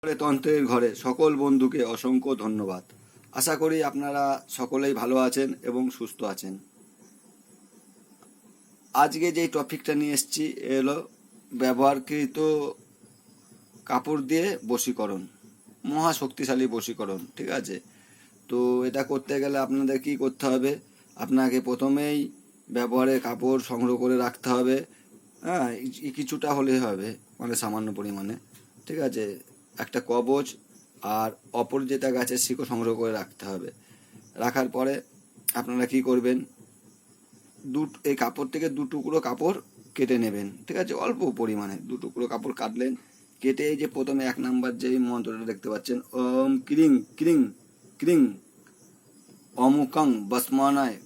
তন্ত্রের ঘরে সকল বন্ধুকে অসংখ্য ধন্যবাদ। আশা করি আপনারা সকলেই ভালো আছেন এবং সুস্থ আছেন। আজকে যেই টপিকটা নিয়ে এসেছি এলো ব্যবহারকৃত কাপড় দিয়ে বশীকরণ, মহা শক্তিশালী বশীকরণ। ঠিক আছে, তো এটা করতে গেলে আপনাদের কি করতে হবে? আপনাকে প্রথমেই ব্যবহারের কাপড় সংগ্রহ করে রাখতে হবে। হ্যাঁ, কিছুটা হলে হবে, মানে সামান্য পরিমাণে। ঠিক আছে, একটা কবচ আর অপরাজিতা গাছের শিকড় সংগ্রহ করে রাখতে হবে। রাখার পরে আপনারা কি করবেন, এই কাপড় থেকে 2 টুকরো কাপড় কেটে নেবেন। ঠিক আছে, অল্প পরিমাণে 2 টুকরো কাপড় কাটলেন। কেটে এই যে প্রথমে 1 নাম্বার যে মন্ত্রটা দেখতে পাচ্ছেন, ওম ক্রিং ক্রিং ক্রিং অমুকং বসমানায়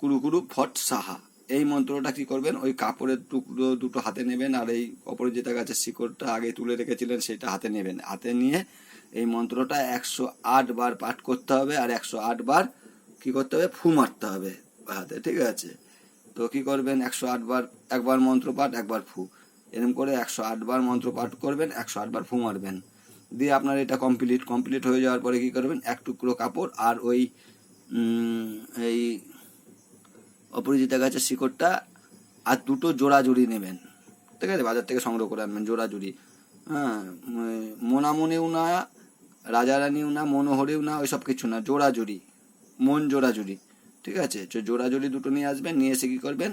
কুরুকুরু ফট সাহা, এই মন্ত্রটা কি করবেন, ওই কাপড়ের টুকরো দুটো হাতে নেবেন আর এই অপরাজিতা গাছের শিকড়টা আগে তুলে রেখেছিলেন সেটা হাতে নেবেন। হাতে নিয়ে এই মন্ত্রটা 108 বার পাঠ করতে হবে আর 108 বার কি করতে হবে, ফু মারতে হবে হাতে। ঠিক আছে, তো কি করবেন, 108 বার, একবার মন্ত্র পাঠ একবার ফু, এরকম করে 108 বার মন্ত্র পাঠ করবেন, 108 বার ফু মারবেন। দিয়ে আপনার এটা কমপ্লিট হয়ে যাওয়ার পরে কি করবেন, 1 টুকরো কাপড় আর ওই এই অপরাজিতা গাছের শিকড়টা আর 2টো জোড়াজুড়ি নেবেন। ঠিক আছে, বাজার থেকে সংগ্রহ করে আনবেন জোড়াজুড়ি। হ্যাঁ, মোনামনিও না, রাজারানিও না, মনোহরেও না, ওই সব কিছু না, জোড়াজুড়ি, মন জোড়াজুড়ি। ঠিক আছে, জোড়াজুড়ি 2টো নিয়ে আসবেন। নিয়ে এসে কী করবেন,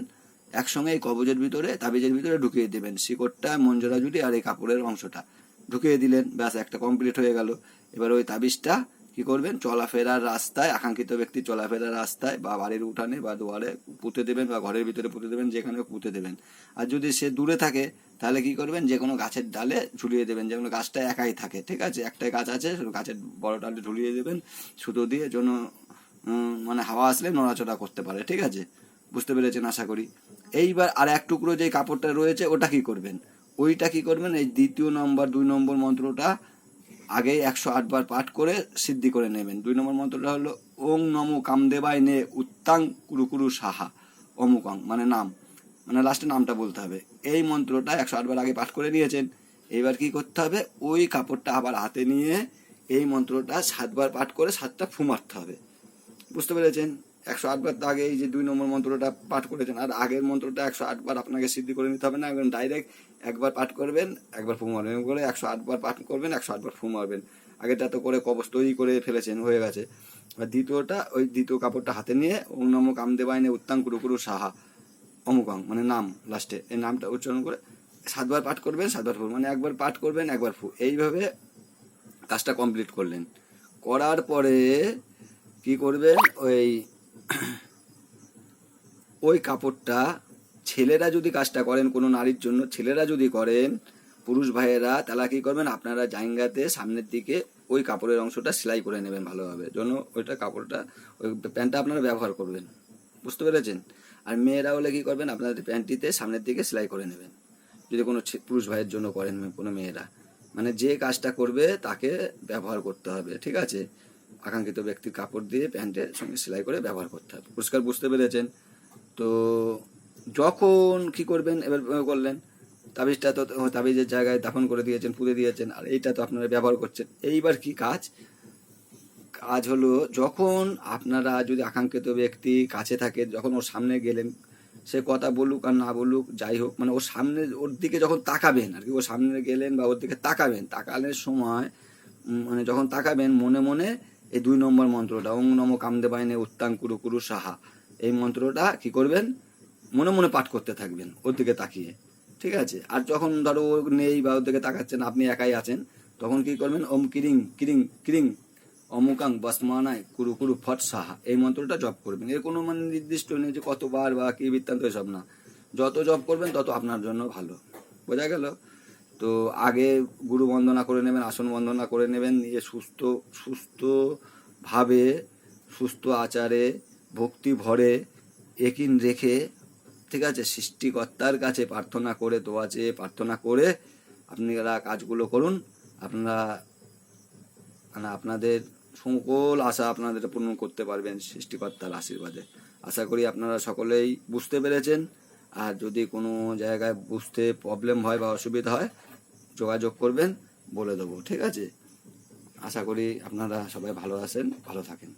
একসঙ্গে এই কবজের ভিতরে, তাবিজের ভিতরে ঢুকিয়ে দেবেন। শিকড়টা, মন জোড়াজুড়ি আর এই কাপড়ের অংশটা ঢুকিয়ে দিলেন, ব্যাস একটা কমপ্লিট হয়ে গেল। এবার ওই তাবিজটা কি করবেন, চলাফেরার রাস্তায়, আকাঙ্ক্ষিত ব্যক্তি চলাফেরার রাস্তায় বা বাড়ির উঠানে বা দুয়ারে পুঁতে দেবেন বা ঘরের ভিতরে পুঁতে দেবেন, যেখানে পুঁতে দেবেন। আর যদি সে দূরে থাকে তাহলে কি করবেন, যে কোনো গাছের ডালে ঝুলিয়ে দেবেন, যেমন গাছটা একাই থাকে। ঠিক আছে, একটাই গাছ আছে, গাছের বড় ডালে ঝুলিয়ে দেবেন সুতো দিয়ে, যেন মানে হাওয়া আসলে নড়াচড়া করতে পারে। ঠিক আছে, বুঝতে পেরেছেন আশা করি। এইবার আর 1 টুকরো যে কাপড়টা রয়েছে ওটা কি করবেন, ওইটা কি করবেন, এই 2 নম্বর মন্ত্রটা আগে 108 বার পাঠ করে সিদ্ধি করে নেবেন। 2 নম্বর মন্ত্রটা হলো ওং নমো কামদেবায় নে উত্তাং কুরুকুরু সাহা অমুকং, মানে নাম, মানে লাস্টে নামটা বলতে হবে। এই মন্ত্রটা 108 বার আগে পাঠ করে নিয়েছেন। এবার কি করতে হবে, ওই কাপড়টা আবার হাতে নিয়ে এই মন্ত্রটা 7 বার পাঠ করে 7টা ফু মারতে হবে। বুঝতে পেরেছেন? 108 বার তো আগে এই যে 2 নম্বর মন্ত্রটা পাঠ করেছেন, আর আগের মন্ত্রটা 108 বার আপনাকে সিদ্ধি করে নিতে হবে না, একদম ডাইরেক্ট একবার পাঠ করবেন, একবার ফু মারবেন করে 108 বার পাঠ করবেন, 108 বার ফু মারবেন। আগেটা তো করে কবচ তৈরি করে ফেলেছেন, হয়ে গেছে। আর দ্বিতীয়টা, ওই দ্বিতীয় কাপড়টা হাতে নিয়ে ওং নমো কামদেবায় উত্তাং কুরুকুরু সাহা অমুকং, মানে নাম, লাস্টে এই নামটা উচ্চারণ করে 7 বার পাঠ করবেন, 7 বার ফু, মানে একবার পাঠ করবেন একবার ফু, এইভাবে কাজটা কমপ্লিট করলেন। করার পরে কি করবেন, ওই কাপড়টা, ছেলেরা যদি কাজটা করেন, কোনো নারীর জন্য ছেলেরা যদি করেন, পুরুষ ভাইয়েরা, তাহলে কী করবেন, আপনারা জায়গাতে সামনের দিকে ওই কাপড়ের অংশটা সেলাই করে নেবেন ভালোভাবে, যেন ওইটা কাপড়টা, ওই প্যান্টটা আপনারা ব্যবহার করবেন। বুঝতে পেরেছেন? আর মেয়েরা হলে কী করবেন, আপনাদের প্যান্টটিতে সামনের দিকে সেলাই করে নেবেন, যদি কোনো পুরুষ ভাইয়ের জন্য করেন কোনো মেয়েরা। মানে যে কাজটা করবে তাকে ব্যবহার করতে হবে। ঠিক আছে, আকাঙ্ক্ষিত ব্যক্তির কাপড় দিয়ে প্যান্টের সঙ্গে সেলাই করে ব্যবহার করতে হবে। পরিষ্কার বুঝতে পেরেছেন? তো যখন কি করবেন, এবার করলেন তাবিজটা, তো তাবিজের জায়গায় দাফন করে দিয়েছেন, পুঁতে দিয়েছেন, আর এইটা তো আপনারা ব্যবহার করছেন। এইবার কি কাজ হলো, যখন আপনারা যদি আকাঙ্ক্ষিত ব্যক্তি কাছে থাকে, যখন ওর সামনে গেলেন, সে কথা বলুক আর না বলুক যাই হোক, মানে ওর সামনে, ওর দিকে যখন তাকাবেন আর কি, ওর সামনে গেলেন বা ওর দিকে তাকাবেন, তাকানোর সময় মানে যখন তাকাবেন, মনে মনে এই 2 নম্বর মন্ত্রটা ওং নমো কামদেবায় নে উত্তাং কুরুকুরু সাহা, এই মন্ত্রটা কি করবেন, মনে মনে পাঠ করতে থাকবেন ওর দিকে তাকিয়ে। ঠিক আছে, আর যখন ধরো ও নেই বা ওর দিকে তাকাচ্ছেন, আপনি একাই আছেন, তখন কি করবেন, ওম কিরিং কিরিং কিরিং অমুকাং বসমানায় কুরুকুরু ফট সাহা, এই মন্ত্রটা জপ করবেন। এর কোনো মানে নির্দিষ্ট নেই যে কতবার বা কি বৃত্তান্ত, এসব না, যত জপ করবেন তত আপনার জন্য ভালো। বোঝা গেল? তো আগে গুরু বন্দনা করে নেবেন, আসন বন্দনা করে নেবেন, নিয়ে সুস্থভাবে, সুস্থ আচারে, ভক্তি ভরে, একিন রেখে, ঠিক আছে, সৃষ্টিকর্তার কাছে প্রার্থনা করে, দোয়া চেয়ে প্রার্থনা করে আপনারা কাজগুলো করুন। আপনারা মানে আপনাদের সকল আশা আপনাদের পূর্ণ করতে পারবেন সৃষ্টিকর্তার আশীর্বাদে। আশা করি আপনারা সকলেই বুঝতে পেরেছেন। আর যদি কোনো জায়গায় বুঝতে প্রবলেম হয় বা অসুবিধা হয়, যোগাযোগ করবেন। বলে দেবো, ঠিক আছে? আশা করি আপনারা সবাই ভালো আছেন, ভালো থাকেন।